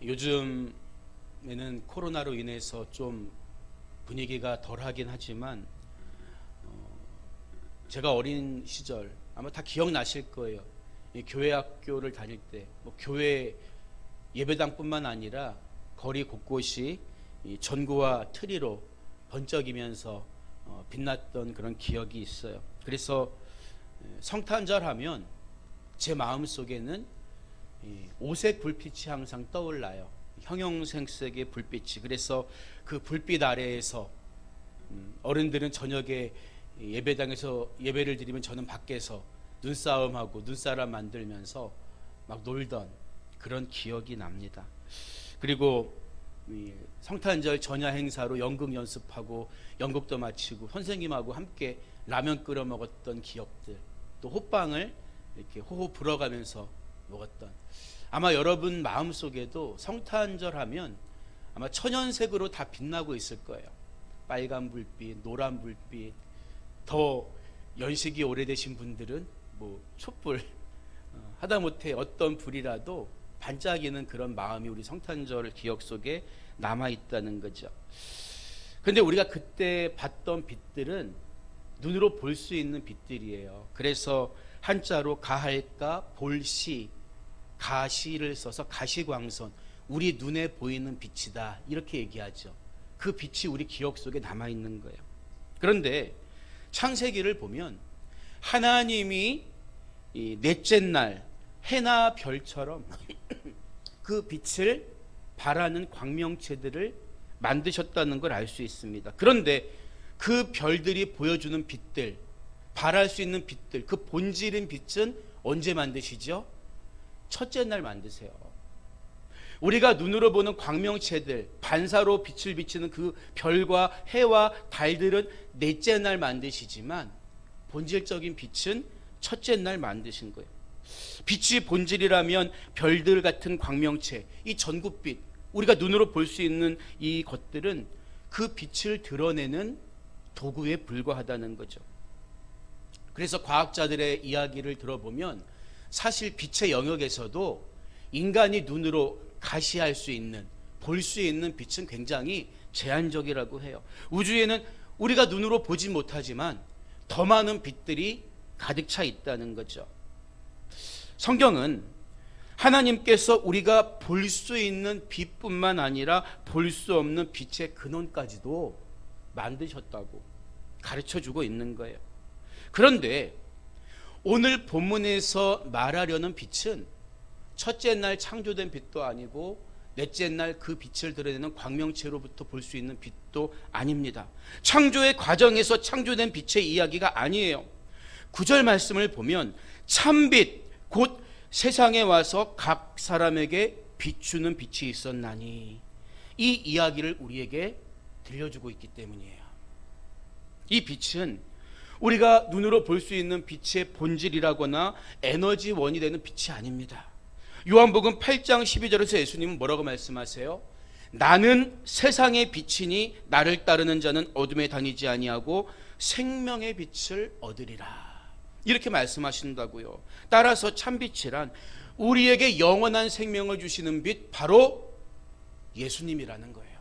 요즘에는 코로나로 인해서 좀 분위기가 덜하긴 하지만 제가 어린 시절 아마 다 기억나실 거예요. 교회 학교를 다닐 때 교회 예배당뿐만 아니라 거리 곳곳이 전구와 트리로 번쩍이면서 빛났던 그런 기억이 있어요. 그래서 성탄절 하면 제 마음속에는 오색 불빛이 항상 떠올라요. 형형색색의 불빛이. 그래서 그 불빛 아래에서 어른들은 저녁에 예배당에서 예배를 드리면 저는 밖에서 눈싸움하고 눈사람 만들면서 막 놀던 그런 기억이 납니다. 그리고 성탄절 전야 행사로 연극 연습하고 연극도 마치고 선생님하고 함께 라면 끓여 먹었던 기억들, 또 호빵을 이렇게 호호 불어가면서 먹었던, 아마 여러분 마음속에도 성탄절 하면 아마 천연색으로 다 빛나고 있을 거예요. 빨간 불빛, 노란 불빛, 더 연식이 오래되신 분들은 촛불, 하다못해 어떤 불이라도 반짝이는 그런 마음이 우리 성탄절 기억 속에 남아있다는 거죠. 그런데 우리가 그때 봤던 빛들은 눈으로 볼 수 있는 빛들이에요. 그래서 한자로 가할까 볼시, 가시를 써서 가시광선, 우리 눈에 보이는 빛이다, 이렇게 얘기하죠. 그 빛이 우리 기억 속에 남아있는 거예요. 그런데 창세기를 보면 하나님이 이 넷째 날 해나 별처럼 그 빛을 발하는 광명체들을 만드셨다는 걸 알 수 있습니다. 그런데 그 별들이 보여주는 빛들, 발할 수 있는 빛들, 그 본질인 빛은 언제 만드시죠? 첫째 날 만드세요. 우리가 눈으로 보는 광명체들, 반사로 빛을 비치는 그 별과 해와 달들은 넷째 날 만드시지만 본질적인 빛은 첫째 날 만드신 거예요. 빛이 본질이라면 별들 같은 광명체, 이 전구빛, 우리가 눈으로 볼 수 있는 이 것들은 그 빛을 드러내는 도구에 불과하다는 거죠. 그래서 과학자들의 이야기를 들어보면 사실 빛의 영역에서도 인간이 눈으로 가시할 수 있는, 볼 수 있는 빛은 굉장히 제한적이라고 해요. 우주에는 우리가 눈으로 보지 못하지만 더 많은 빛들이 가득 차 있다는 거죠. 성경은 하나님께서 우리가 볼 수 있는 빛뿐만 아니라 볼 수 없는 빛의 근원까지도 만드셨다고 가르쳐주고 있는 거예요. 그런데 오늘 본문에서 말하려는 빛은 첫째 날 창조된 빛도 아니고 넷째 날 그 빛을 드러내는 광명체로부터 볼 수 있는 빛도 아닙니다. 창조의 과정에서 창조된 빛의 이야기가 아니에요. 9절 말씀을 보면 참빛 곧 세상에 와서 각 사람에게 비추는 빛이 있었나니, 이 이야기를 우리에게 들려주고 있기 때문이에요. 이 빛은 우리가 눈으로 볼 수 있는 빛의 본질이라거나 에너지원이 되는 빛이 아닙니다. 요한복음 8장 12절에서 예수님은 뭐라고 말씀하세요? 나는 세상의 빛이니 나를 따르는 자는 어둠에 다니지 아니하고 생명의 빛을 얻으리라, 이렇게 말씀하신다고요. 따라서 참빛이란 우리에게 영원한 생명을 주시는 빛, 바로 예수님이라는 거예요.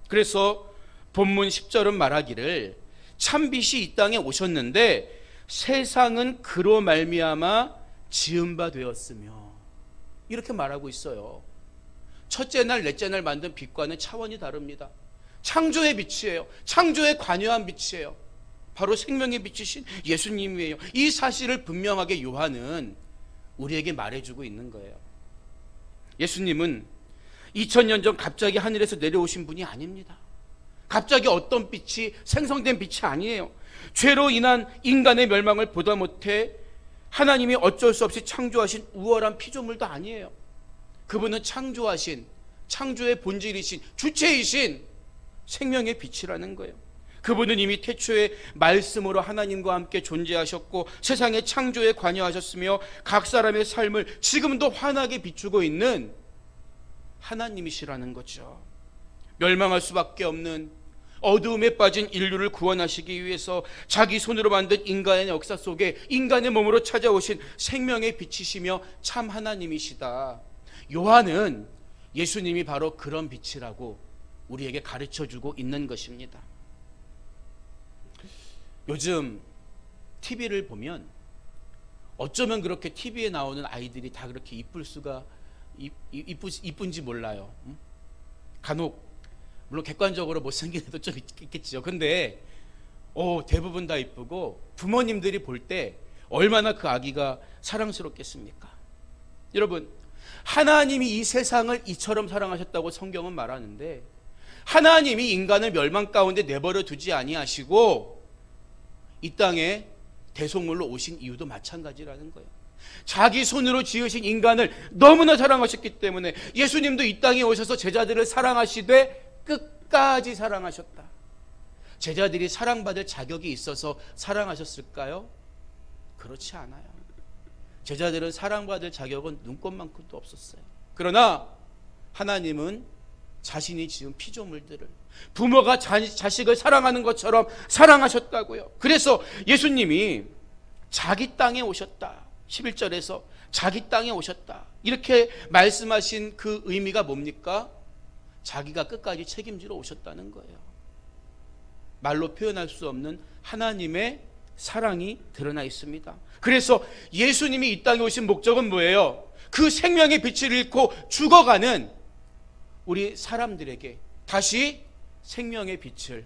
그래서 본문 10절은 말하기를 참빛이 이 땅에 오셨는데 세상은 그로 말미암아 지은 바 되었으며, 이렇게 말하고 있어요. 첫째 날 넷째 날 만든 빛과는 차원이 다릅니다. 창조의 빛이에요. 창조에 관여한 빛이에요. 바로 생명의 빛이신 예수님이에요. 이 사실을 분명하게 요한은 우리에게 말해주고 있는 거예요. 예수님은 2000년 전 갑자기 하늘에서 내려오신 분이 아닙니다. 갑자기 어떤 빛이 생성된 빛이 아니에요. 죄로 인한 인간의 멸망을 보다 못해 하나님이 어쩔 수 없이 창조하신 우월한 피조물도 아니에요. 그분은 창조하신, 창조의 본질이신, 주체이신 생명의 빛이라는 거예요. 그분은 이미 태초에 말씀으로 하나님과 함께 존재하셨고 세상의 창조에 관여하셨으며 각 사람의 삶을 지금도 환하게 비추고 있는 하나님이시라는 거죠. 멸망할 수밖에 없는 어두움에 빠진 인류를 구원하시기 위해서 자기 손으로 만든 인간의 역사 속에 인간의 몸으로 찾아오신 생명의 빛이시며 참 하나님이시다. 요한은 예수님이 바로 그런 빛이라고 우리에게 가르쳐주고 있는 것입니다. 요즘 TV를 보면 어쩌면 그렇게 TV에 나오는 아이들이 다 그렇게 이쁜지 몰라요. 간혹 물론 객관적으로 못생긴 애도 좀 있겠죠. 근데 대부분 다 이쁘고 부모님들이 볼 때 얼마나 그 아기가 사랑스럽겠습니까? 여러분, 하나님이 이 세상을 이처럼 사랑하셨다고 성경은 말하는데 하나님이 인간을 멸망 가운데 내버려 두지 아니하시고 이 땅에 대속물로 오신 이유도 마찬가지라는 거예요. 자기 손으로 지으신 인간을 너무나 사랑하셨기 때문에 예수님도 이 땅에 오셔서 제자들을 사랑하시되 끝까지 사랑하셨다. 제자들이 사랑받을 자격이 있어서 사랑하셨을까요? 그렇지 않아요. 제자들은 사랑받을 자격은 눈꼽만큼도 없었어요. 그러나 하나님은 자신이 지은 피조물들을 부모가 자식을 사랑하는 것처럼 사랑하셨다고요. 그래서 예수님이 자기 땅에 오셨다. 11절에서 자기 땅에 오셨다. 이렇게 말씀하신 그 의미가 뭡니까? 자기가 끝까지 책임지러 오셨다는 거예요. 말로 표현할 수 없는 하나님의 사랑이 드러나 있습니다. 그래서 예수님이 이 땅에 오신 목적은 뭐예요? 그 생명의 빛을 잃고 죽어가는 우리 사람들에게 다시 생명의 빛을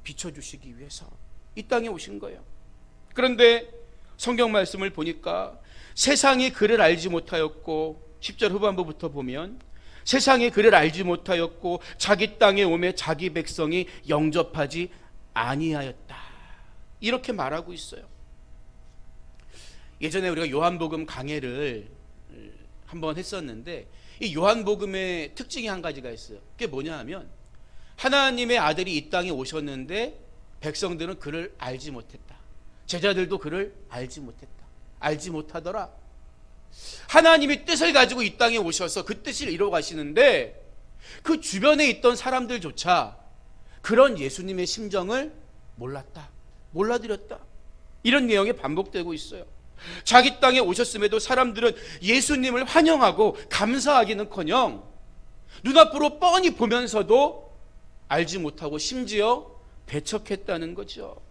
비춰주시기 위해서 이 땅에 오신 거예요. 그런데 성경 말씀을 보니까 세상이 그를 알지 못하였고 10절 후반부부터 보면 세상이 그를 알지 못하였고 자기 땅에 오매 자기 백성이 영접하지 아니하였다. 이렇게 말하고 있어요. 예전에 우리가 요한복음 강해를 한번 했었는데 이 요한복음의 특징이 한 가지가 있어요. 그게 뭐냐 하면 하나님의 아들이 이 땅에 오셨는데 백성들은 그를 알지 못했다. 제자들도 그를 알지 못했다. 알지 못하더라. 하나님이 뜻을 가지고 이 땅에 오셔서 그 뜻을 이루어 가시는데 그 주변에 있던 사람들조차 그런 예수님의 심정을 몰랐다. 몰라드렸다. 이런 내용이 반복되고 있어요. 자기 땅에 오셨음에도 사람들은 예수님을 환영하고 감사하기는커녕 눈앞으로 뻔히 보면서도 알지 못하고 심지어 배척했다는 거죠.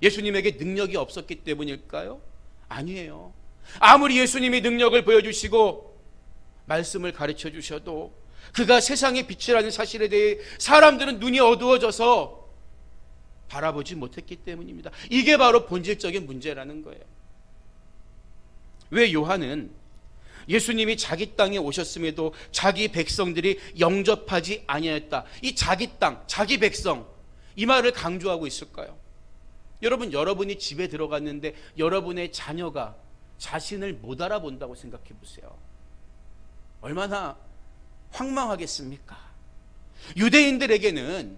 예수님에게 능력이 없었기 때문일까요? 아니에요. 아무리 예수님이 능력을 보여주시고 말씀을 가르쳐 주셔도 그가 세상의 빛이라는 사실에 대해 사람들은 눈이 어두워져서 바라보지 못했기 때문입니다. 이게 바로 본질적인 문제라는 거예요. 왜 요한은 예수님이 자기 땅에 오셨음에도 자기 백성들이 영접하지 아니하였다. 이 자기 땅, 자기 백성, 이 말을 강조하고 있을까요? 여러분, 여러분이 집에 들어갔는데 여러분의 자녀가 자신을 못 알아본다고 생각해 보세요. 얼마나 황망하겠습니까? 유대인들에게는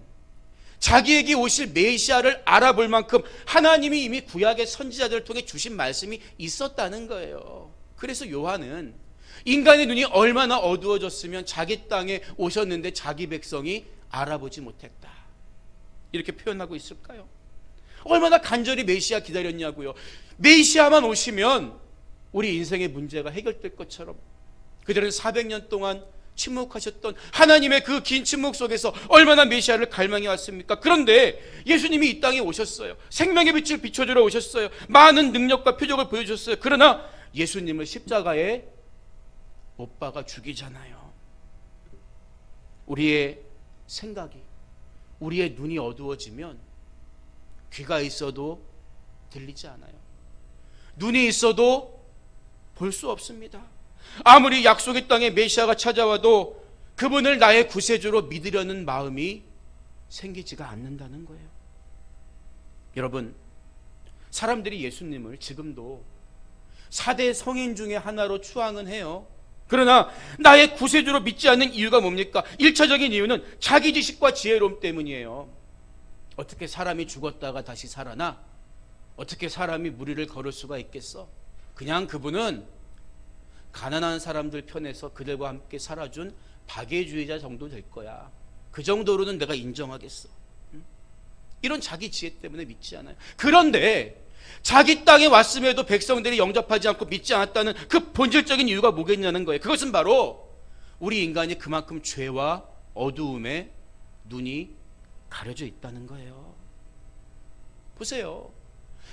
자기에게 오실 메시아를 알아볼 만큼 하나님이 이미 구약의 선지자들을 통해 주신 말씀이 있었다는 거예요. 그래서 요한은 인간의 눈이 얼마나 어두워졌으면 자기 땅에 오셨는데 자기 백성이 알아보지 못했다. 이렇게 표현하고 있을까요? 얼마나 간절히 메시아 기다렸냐고요. 메시아만 오시면 우리 인생의 문제가 해결될 것처럼 그들은 400년 동안 침묵하셨던 하나님의 그 긴 침묵 속에서 얼마나 메시아를 갈망해 왔습니까? 그런데 예수님이 이 땅에 오셨어요. 생명의 빛을 비춰주러 오셨어요. 많은 능력과 표적을 보여주셨어요. 그러나 예수님을 십자가에 못 박아 죽이잖아요. 우리의 생각이, 우리의 눈이 어두워지면 귀가 있어도 들리지 않아요. 눈이 있어도 볼 수 없습니다. 아무리 약속의 땅에 메시아가 찾아와도 그분을 나의 구세주로 믿으려는 마음이 생기지가 않는다는 거예요. 여러분, 사람들이 예수님을 지금도 4대 성인 중에 하나로 추앙은 해요. 그러나 나의 구세주로 믿지 않는 이유가 뭡니까? 1차적인 이유는 자기 지식과 지혜로움 때문이에요. 어떻게 사람이 죽었다가 다시 살아나? 어떻게 사람이 무리를 걸을 수가 있겠어? 그냥 그분은 가난한 사람들 편에서 그들과 함께 살아준 박애주의자 정도 될 거야. 그 정도로는 내가 인정하겠어. 이런 자기 지혜 때문에 믿지 않아요. 그런데 자기 땅에 왔음에도 백성들이 영접하지 않고 믿지 않았다는 그 본질적인 이유가 뭐겠냐는 거예요. 그것은 바로 우리 인간이 그만큼 죄와 어두움에 눈이 가려져 있다는 거예요. 보세요.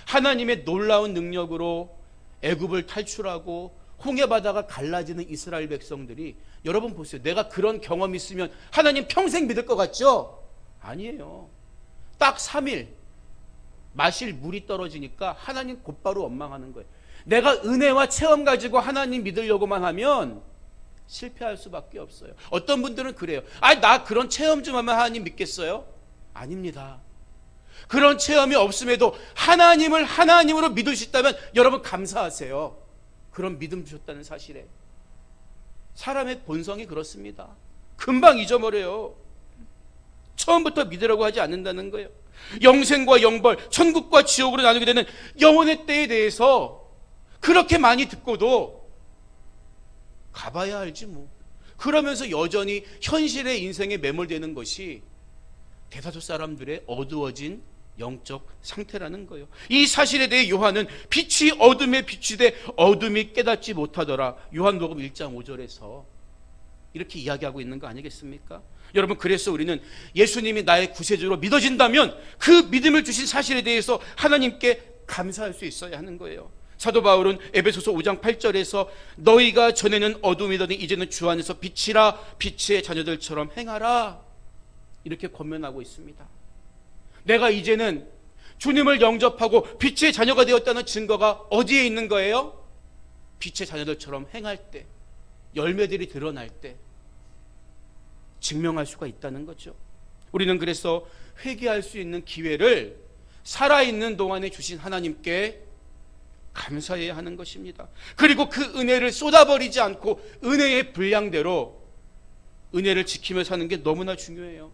하나님의 놀라운 능력으로 애굽을 탈출하고 홍해바다가 갈라지는 이스라엘 백성들이, 여러분 보세요. 내가 그런 경험이 있으면 하나님 평생 믿을 것 같죠? 아니에요. 딱 3일 마실 물이 떨어지니까 하나님 곧바로 원망하는 거예요. 내가 은혜와 체험 가지고 하나님 믿으려고만 하면 실패할 수밖에 없어요. 어떤 분들은 그래요. 나 그런 체험 좀 하면 하나님 믿겠어요? 아닙니다. 그런 체험이 없음에도 하나님을 하나님으로 믿을 수 있다면 여러분 감사하세요. 그런 믿음 주셨다는 사실에. 사람의 본성이 그렇습니다. 금방 잊어버려요. 처음부터 믿으라고 하지 않는다는 거예요. 영생과 영벌, 천국과 지옥으로 나누게 되는 영혼의 때에 대해서 그렇게 많이 듣고도 가봐야 알지 뭐. 그러면서 여전히 현실의 인생에 매몰되는 것이 대다수 사람들의 어두워진 영적 상태라는 거예요. 이 사실에 대해 요한은 빛이 어둠에 비추되 어둠이 깨닫지 못하더라. 요한복음 1장 5절에서 이렇게 이야기하고 있는 거 아니겠습니까? 여러분, 그래서 우리는 예수님이 나의 구세주로 믿어진다면 그 믿음을 주신 사실에 대해서 하나님께 감사할 수 있어야 하는 거예요. 사도 바울은 에베소서 5장 8절에서 너희가 전에는 어둠이더니 이제는 주 안에서 빛이라, 빛의 자녀들처럼 행하라, 이렇게 권면하고 있습니다. 내가 이제는 주님을 영접하고 빛의 자녀가 되었다는 증거가 어디에 있는 거예요? 빛의 자녀들처럼 행할 때, 열매들이 드러날 때 증명할 수가 있다는 거죠. 우리는 그래서 회개할 수 있는 기회를 살아있는 동안에 주신 하나님께 감사해야 하는 것입니다. 그리고 그 은혜를 쏟아버리지 않고 은혜의 분량대로 은혜를 지키며 사는 게 너무나 중요해요.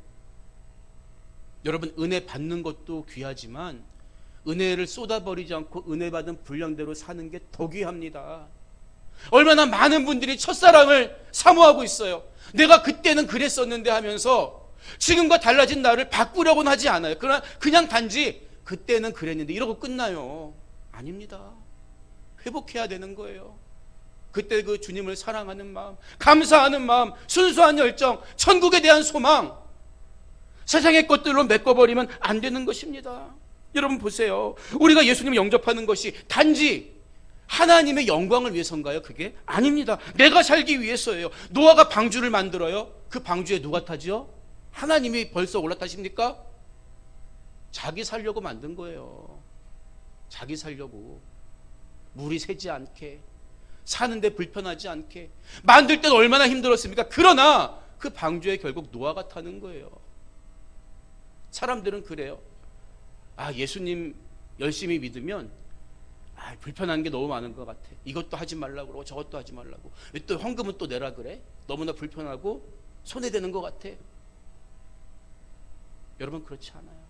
여러분, 은혜 받는 것도 귀하지만 은혜를 쏟아버리지 않고 은혜 받은 분량대로 사는 게 더 귀합니다. 얼마나 많은 분들이 첫사랑을 사모하고 있어요. 내가 그때는 그랬었는데 하면서 지금과 달라진 나를 바꾸려고는 하지 않아요. 그러나 그냥 단지 그때는 그랬는데 이러고 끝나요. 아닙니다. 회복해야 되는 거예요. 그때 그 주님을 사랑하는 마음, 감사하는 마음, 순수한 열정, 천국에 대한 소망, 세상의 것들로 메꿔버리면 안 되는 것입니다. 여러분 보세요. 우리가 예수님을 영접하는 것이 단지 하나님의 영광을 위해서인가요? 그게 아닙니다. 내가 살기 위해서예요. 노아가 방주를 만들어요. 그 방주에 누가 타죠? 하나님이 벌써 올라타십니까? 자기 살려고 만든 거예요. 자기 살려고. 물이 새지 않게, 사는데 불편하지 않게 만들 때는 얼마나 힘들었습니까? 그러나 그 방주에 결국 노아가 타는 거예요. 사람들은 그래요. 예수님 열심히 믿으면 불편한 게 너무 많은 것 같아. 이것도 하지 말라고 그러고 저것도 하지 말라고. 왜 또 헌금은 또 내라 그래? 너무나 불편하고 손해되는 것 같아. 여러분, 그렇지 않아요.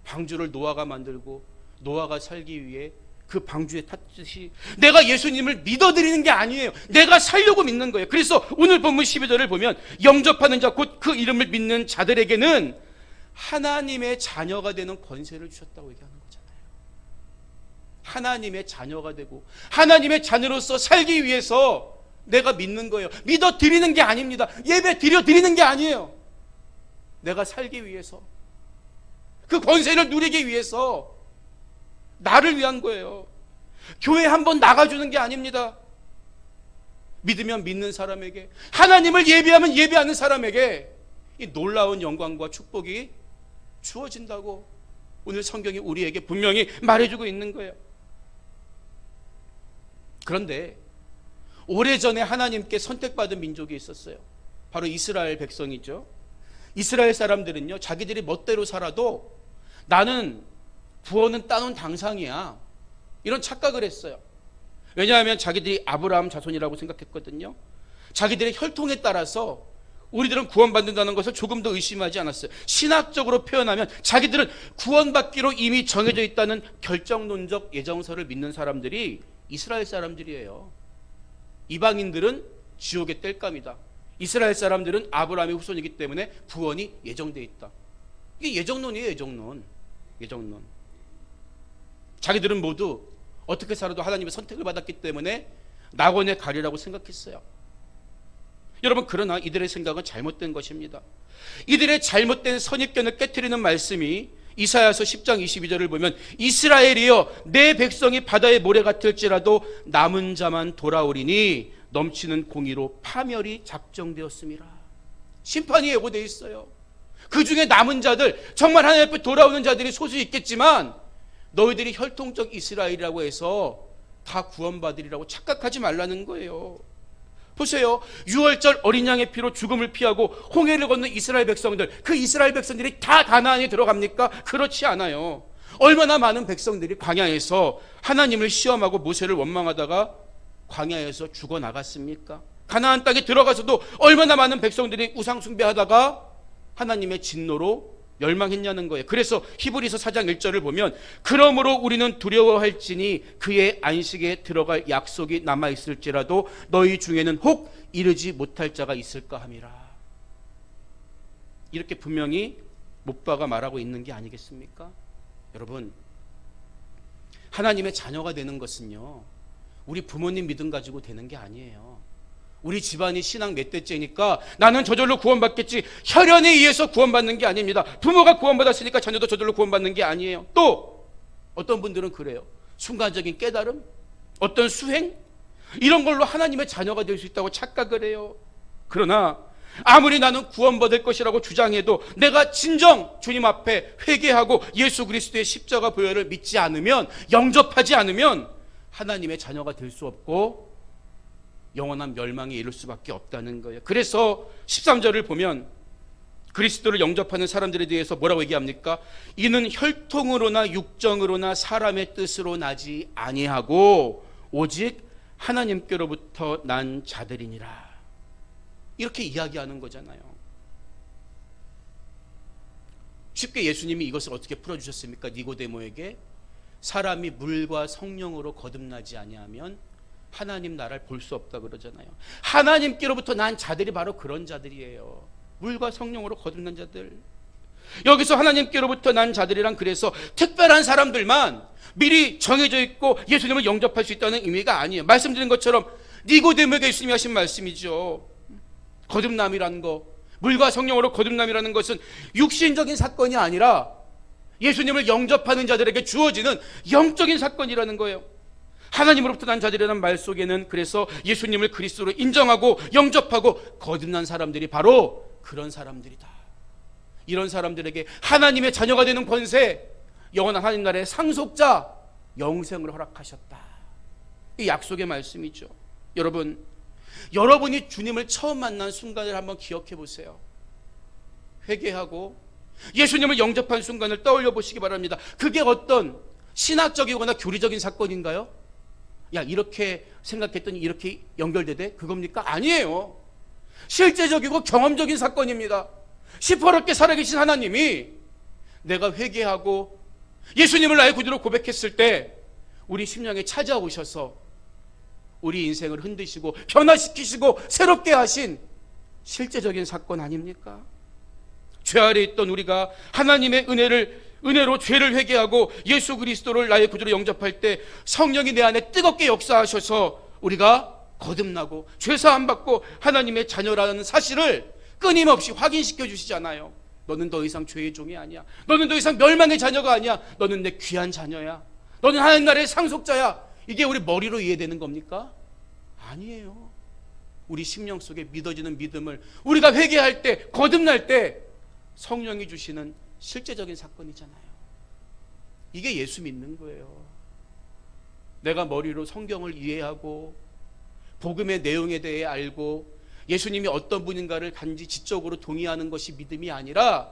방주를 노아가 만들고 노아가 살기 위해 그 방주에 탔듯이 내가 예수님을 믿어드리는 게 아니에요. 내가 살려고 믿는 거예요. 그래서 오늘 본문 12절을 보면 영접하는 자, 곧 그 이름을 믿는 자들에게는 하나님의 자녀가 되는 권세를 주셨다고 얘기하는 거잖아요. 하나님의 자녀가 되고 하나님의 자녀로서 살기 위해서 내가 믿는 거예요. 믿어드리는 게 아닙니다. 예배 드려드리는 게 아니에요. 내가 살기 위해서, 그 권세를 누리기 위해서 나를 위한 거예요. 교회 한번 나가주는 게 아닙니다. 믿으면 믿는 사람에게, 하나님을 예배하면 예배하는 사람에게 이 놀라운 영광과 축복이 주어진다고 오늘 성경이 우리에게 분명히 말해주고 있는 거예요. 그런데 오래전에 하나님께 선택받은 민족이 있었어요. 바로 이스라엘 백성이죠. 이스라엘 사람들은요, 자기들이 멋대로 살아도 나는 구원은 따놓은 당상이야, 이런 착각을 했어요. 왜냐하면 자기들이 아브라함 자손이라고 생각했거든요. 자기들의 혈통에 따라서 우리들은 구원받는다는 것을 조금 더 의심하지 않았어요. 신학적으로 표현하면 자기들은 구원받기로 이미 정해져 있다는 결정론적 예정서를 믿는 사람들이 이스라엘 사람들이에요. 이방인들은 지옥의 땔감이다. 이스라엘 사람들은 아브라함의 후손이기 때문에 구원이 예정되어 있다. 이게 예정론이에요. 예정론. 자기들은 모두 어떻게 살아도 하나님의 선택을 받았기 때문에 낙원에 가리라고 생각했어요. 여러분, 그러나 이들의 생각은 잘못된 것입니다. 이들의 잘못된 선입견을 깨트리는 말씀이 이사야서 10장 22절을 보면 이스라엘이여 내 백성이 바다의 모래 같을지라도 남은 자만 돌아오리니 넘치는 공의로 파멸이 작정되었습니다. 심판이 예고되어 있어요. 그 중에 남은 자들, 정말 하나님 앞에 돌아오는 자들이 소수 있겠지만 너희들이 혈통적 이스라엘이라고 해서 다 구원받으리라고 착각하지 말라는 거예요. 보세요. 6월절 어린 양의 피로 죽음을 피하고 홍해를 건넌 이스라엘 백성들, 그 이스라엘 백성들이 다 가나안에 들어갑니까? 그렇지 않아요. 얼마나 많은 백성들이 광야에서 하나님을 시험하고 모세를 원망하다가 광야에서 죽어나갔습니까? 가나안 땅에 들어가서도 얼마나 많은 백성들이 우상 숭배하다가 하나님의 진노로 멸망했냐는 거예요. 그래서 히브리서 4장 1절을 보면 그러므로 우리는 두려워할지니 그의 안식에 들어갈 약속이 남아있을지라도 너희 중에는 혹 이르지 못할 자가 있을까 함이라. 이렇게 분명히 못박아 말하고 있는 게 아니겠습니까? 여러분, 하나님의 자녀가 되는 것은요, 우리 부모님 믿음 가지고 되는 게 아니에요. 우리 집안이 신앙 몇 대째니까 나는 저절로 구원받겠지, 혈연에 의해서 구원받는 게 아닙니다. 부모가 구원받았으니까 자녀도 저절로 구원받는 게 아니에요. 또 어떤 분들은 그래요. 순간적인 깨달음, 어떤 수행, 이런 걸로 하나님의 자녀가 될 수 있다고 착각을 해요. 그러나 아무리 나는 구원받을 것이라고 주장해도 내가 진정 주님 앞에 회개하고 예수 그리스도의 십자가 보혈을 믿지 않으면, 영접하지 않으면 하나님의 자녀가 될 수 없고 영원한 멸망에 이를 수밖에 없다는 거예요. 그래서 13절을 보면 그리스도를 영접하는 사람들에 대해서 뭐라고 얘기합니까? 이는 혈통으로나 육정으로나 사람의 뜻으로 나지 아니하고 오직 하나님께로부터 난 자들이니라. 이렇게 이야기하는 거잖아요. 쉽게 예수님이 이것을 어떻게 풀어주셨습니까? 니고데모에게 사람이 물과 성령으로 거듭나지 아니하면 하나님 나라를 볼 수 없다 그러잖아요. 하나님께로부터 난 자들이 바로 그런 자들이에요. 물과 성령으로 거듭난 자들. 여기서 하나님께로부터 난 자들이란 그래서 특별한 사람들만 미리 정해져 있고 예수님을 영접할 수 있다는 의미가 아니에요. 말씀드린 것처럼 니고데모에게 예수님이 하신 말씀이죠. 거듭남이라는 거, 물과 성령으로 거듭남이라는 것은 육신적인 사건이 아니라 예수님을 영접하는 자들에게 주어지는 영적인 사건이라는 거예요. 하나님으로부터 난 자들이라는 말 속에는 그래서 예수님을 그리스도로 인정하고 영접하고 거듭난 사람들이 바로 그런 사람들이다. 이런 사람들에게 하나님의 자녀가 되는 권세, 영원한 하나님 나라의 상속자, 영생을 허락하셨다. 이 약속의 말씀이죠. 여러분, 여러분이 주님을 처음 만난 순간을 한번 기억해 보세요. 회개하고 예수님을 영접한 순간을 떠올려 보시기 바랍니다. 그게 어떤 신학적이거나 교리적인 사건인가요? 야, 이렇게 생각했더니 이렇게 연결되대? 그겁니까? 아니에요. 실제적이고 경험적인 사건입니다. 시퍼렇게 살아계신 하나님이 내가 회개하고 예수님을 나의 구주로 고백했을 때 우리 심령에 찾아오셔서 우리 인생을 흔드시고 변화시키시고 새롭게 하신 실제적인 사건 아닙니까? 죄 아래 있던 우리가 하나님의 은혜로 죄를 회개하고 예수 그리스도를 나의 구주로 영접할 때 성령이 내 안에 뜨겁게 역사하셔서 우리가 거듭나고 죄사함 받고 하나님의 자녀라는 사실을 끊임없이 확인시켜 주시잖아요. 너는 더 이상 죄의 종이 아니야. 너는 더 이상 멸망의 자녀가 아니야. 너는 내 귀한 자녀야. 너는 하나님 나라의 상속자야. 이게 우리 머리로 이해되는 겁니까? 아니에요. 우리 심령 속에 믿어지는 믿음을 우리가 회개할 때, 거듭날 때 성령이 주시는 실제적인 사건이잖아요. 이게 예수 믿는 거예요. 내가 머리로 성경을 이해하고 복음의 내용에 대해 알고 예수님이 어떤 분인가를 단지 지적으로 동의하는 것이 믿음이 아니라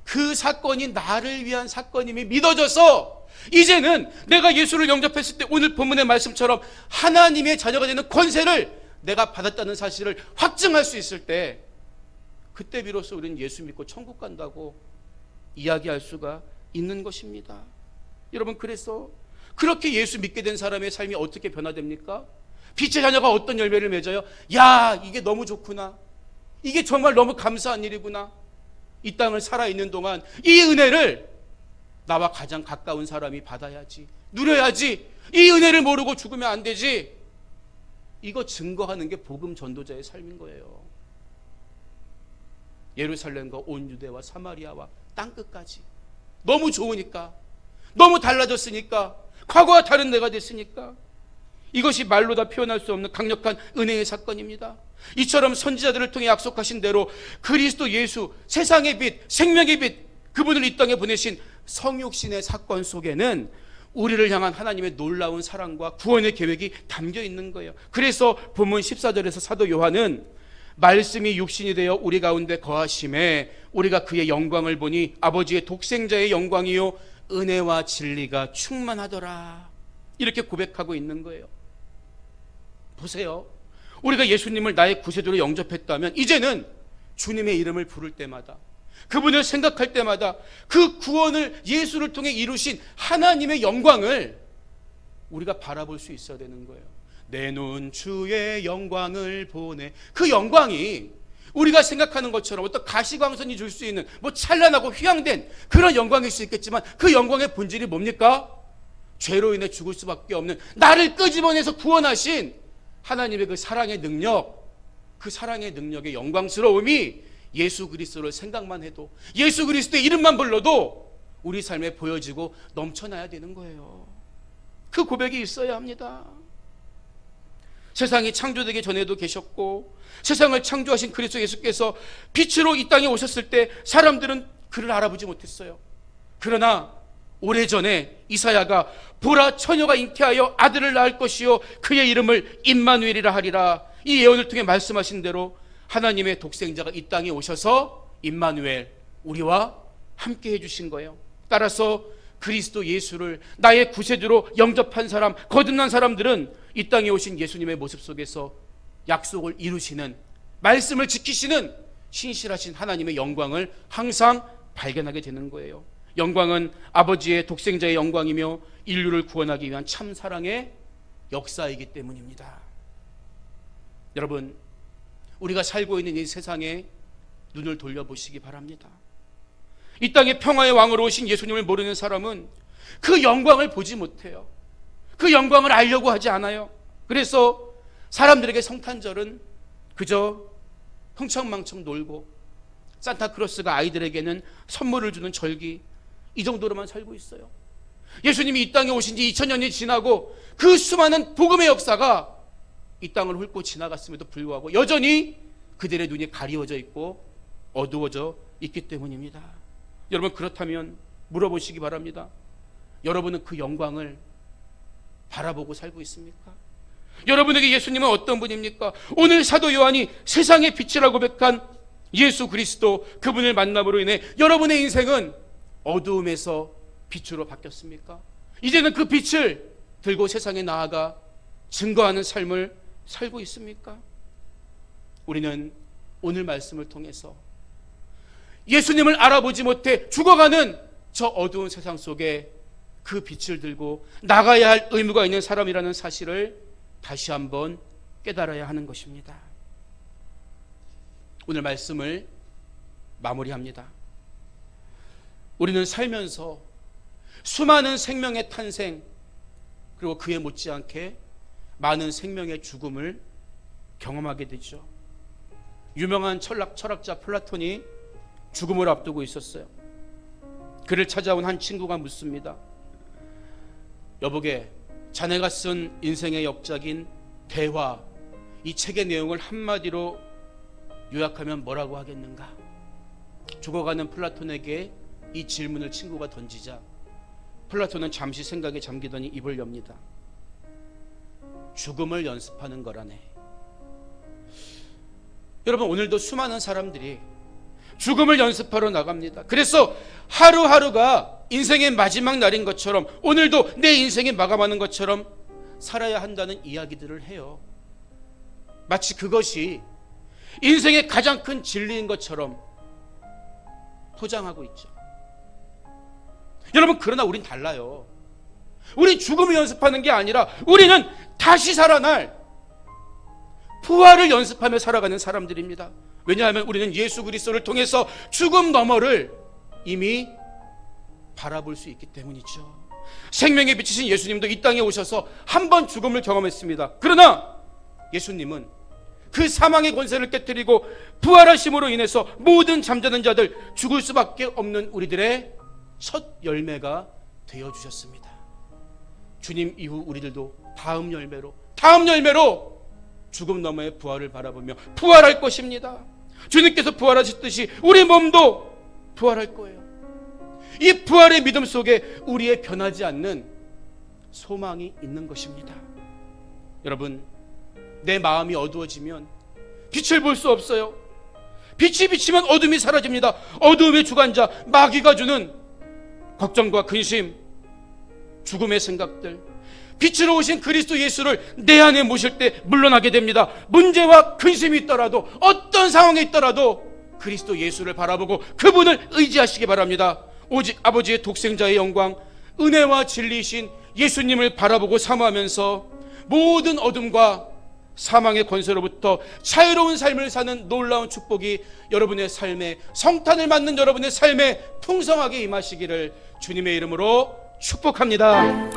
그 사건이 나를 위한 사건임이 믿어져서 이제는 내가 예수를 영접했을 때 오늘 본문의 말씀처럼 하나님의 자녀가 되는 권세를 내가 받았다는 사실을 확증할 수 있을 때 그때 비로소 우리는 예수 믿고 천국 간다고 이야기할 수가 있는 것입니다. 여러분, 그래서 그렇게 예수 믿게 된 사람의 삶이 어떻게 변화됩니까? 빛의 자녀가 어떤 열매를 맺어요? 야, 이게 너무 좋구나. 이게 정말 너무 감사한 일이구나. 이 땅을 살아있는 동안 이 은혜를 나와 가장 가까운 사람이 받아야지, 누려야지. 이 은혜를 모르고 죽으면 안 되지. 이거 증거하는 게 복음 전도자의 삶인 거예요. 예루살렘과 온 유대와 사마리아와 땅끝까지 너무 좋으니까, 너무 달라졌으니까, 과거와 다른 내가 됐으니까. 이것이 말로 다 표현할 수 없는 강력한 은혜의 사건입니다. 이처럼 선지자들을 통해 약속하신 대로 그리스도 예수, 세상의 빛, 생명의 빛, 그분을 이 땅에 보내신 성육신의 사건 속에는 우리를 향한 하나님의 놀라운 사랑과 구원의 계획이 담겨 있는 거예요. 그래서 본문 14절에서 사도 요한은 말씀이 육신이 되어 우리 가운데 거하심에 우리가 그의 영광을 보니 아버지의 독생자의 영광이요 은혜와 진리가 충만하더라, 이렇게 고백하고 있는 거예요. 보세요. 우리가 예수님을 나의 구세주로 영접했다면 이제는 주님의 이름을 부를 때마다, 그분을 생각할 때마다 그 구원을 예수를 통해 이루신 하나님의 영광을 우리가 바라볼 수 있어야 되는 거예요. 내 눈 주의 영광을 보네. 그 영광이 우리가 생각하는 것처럼 어떤 가시광선이 줄 수 있는 뭐 찬란하고 휘황된 그런 영광일 수 있겠지만, 그 영광의 본질이 뭡니까? 죄로 인해 죽을 수밖에 없는 나를 끄집어내서 구원하신 하나님의 그 사랑의 능력, 그 사랑의 능력의 영광스러움이 예수 그리스도를 생각만 해도, 예수 그리스도의 이름만 불러도 우리 삶에 보여지고 넘쳐나야 되는 거예요. 그 고백이 있어야 합니다. 세상이 창조되기 전에도 계셨고, 세상을 창조하신 그리스도 예수께서 빛으로 이 땅에 오셨을 때 사람들은 그를 알아보지 못했어요. 그러나 오래전에 이사야가 보라, 처녀가 잉태하여 아들을 낳을 것이요 그의 이름을 임마누엘이라 하리라, 이 예언을 통해 말씀하신 대로 하나님의 독생자가 이 땅에 오셔서 임마누엘, 우리와 함께 해주신 거예요. 따라서 그리스도 예수를 나의 구세주로 영접한 사람, 거듭난 사람들은 이 땅에 오신 예수님의 모습 속에서 약속을 이루시는, 말씀을 지키시는 신실하신 하나님의 영광을 항상 발견하게 되는 거예요. 영광은 아버지의 독생자의 영광이며 인류를 구원하기 위한 참 사랑의 역사이기 때문입니다. 여러분, 우리가 살고 있는 이 세상에 눈을 돌려보시기 바랍니다. 이 땅에 평화의 왕으로 오신 예수님을 모르는 사람은 그 영광을 보지 못해요. 그 영광을 알려고 하지 않아요. 그래서 사람들에게 성탄절은 그저 흥청망청 놀고, 산타크로스가 아이들에게는 선물을 주는 절기, 이 정도로만 살고 있어요. 예수님이 이 땅에 오신 지 2000년이 지나고 그 수많은 복음의 역사가 이 땅을 훑고 지나갔음에도 불구하고 여전히 그들의 눈이 가리워져 있고 어두워져 있기 때문입니다. 여러분, 그렇다면 물어보시기 바랍니다. 여러분은 그 영광을 바라보고 살고 있습니까? 여러분에게 예수님은 어떤 분입니까? 오늘 사도 요한이 세상의 빛이라고 고백한 예수 그리스도, 그분을 만남으로 인해 여러분의 인생은 어두움에서 빛으로 바뀌었습니까? 이제는 그 빛을 들고 세상에 나아가 증거하는 삶을 살고 있습니까? 우리는 오늘 말씀을 통해서 예수님을 알아보지 못해 죽어가는 저 어두운 세상 속에 그 빛을 들고 나가야 할 의무가 있는 사람이라는 사실을 다시 한번 깨달아야 하는 것입니다. 오늘 말씀을 마무리합니다. 우리는 살면서 수많은 생명의 탄생, 그리고 그에 못지않게 많은 생명의 죽음을 경험하게 되죠. 유명한 철학자 플라톤이 죽음을 앞두고 있었어요. 그를 찾아온 한 친구가 묻습니다. 여보게, 자네가 쓴 인생의 역작인 대화, 이 책의 내용을 한마디로 요약하면 뭐라고 하겠는가? 죽어가는 플라톤에게 이 질문을 친구가 던지자 플라톤은 잠시 생각에 잠기더니 입을 엽니다. 죽음을 연습하는 거라네. 여러분, 오늘도 수많은 사람들이 죽음을 연습하러 나갑니다. 그래서 하루하루가 인생의 마지막 날인 것처럼, 오늘도 내 인생이 마감하는 것처럼 살아야 한다는 이야기들을 해요. 마치 그것이 인생의 가장 큰 진리인 것처럼 포장하고 있죠. 여러분, 그러나 우린 달라요. 우린 죽음을 연습하는 게 아니라 우리는 다시 살아날 부활을 연습하며 살아가는 사람들입니다. 왜냐하면 우리는 예수 그리스도를 통해서 죽음 너머를 이미 바라볼 수 있기 때문이죠. 생명의 빛이신 예수님도 이 땅에 오셔서 한 번 죽음을 경험했습니다. 그러나 예수님은 그 사망의 권세를 깨뜨리고 부활하심으로 인해서 모든 잠자는 자들, 죽을 수밖에 없는 우리들의 첫 열매가 되어주셨습니다. 주님 이후 우리들도 다음 열매로 죽음 너머의 부활을 바라보며 부활할 것입니다. 주님께서 부활하셨듯이 우리 몸도 부활할 거예요. 이 부활의 믿음 속에 우리의 변하지 않는 소망이 있는 것입니다. 여러분, 내 마음이 어두워지면 빛을 볼 수 없어요. 빛이 비치면 어둠이 사라집니다. 어두움의 주관자 마귀가 주는 걱정과 근심, 죽음의 생각들, 빛으로 오신 그리스도 예수를 내 안에 모실 때 물러나게 됩니다. 문제와 근심이 있더라도, 어떤 상황에 있더라도 그리스도 예수를 바라보고 그분을 의지하시기 바랍니다. 오직 아버지의 독생자의 영광, 은혜와 진리이신 예수님을 바라보고 사모하면서 모든 어둠과 사망의 권세로부터 자유로운 삶을 사는 놀라운 축복이 여러분의 삶에, 성탄을 맞는 여러분의 삶에 풍성하게 임하시기를 주님의 이름으로 축복합니다.